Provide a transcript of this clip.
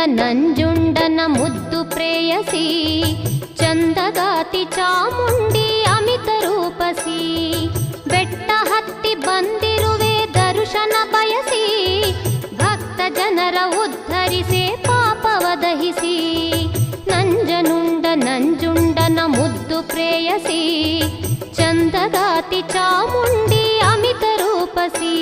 ನಂಜುಂಡನ ಮುದ್ದು ಪ್ರೇಯಸಿ ಚಂದಗಾತಿ ಚಾಮುಂಡಿ ಅಮಿತ ರೂಪಸಿ ಬೆಟ್ಟ ಹತ್ತಿ ಬಂದಿರುವೆ ದರ್ಶನ ಬಯಸಿ ಭಕ್ತ ಜನರ ಉದ್ಧರಿಸೆ ಪಾಪವ ದಹಿಸಿ ನಂಜುಂಡನ ಮುದ್ದು ಪ್ರೇಯಸಿ ಚಂದಗಾತಿ ಚಾಮುಂಡಿ ಅಮಿತ ರೂಪಸಿ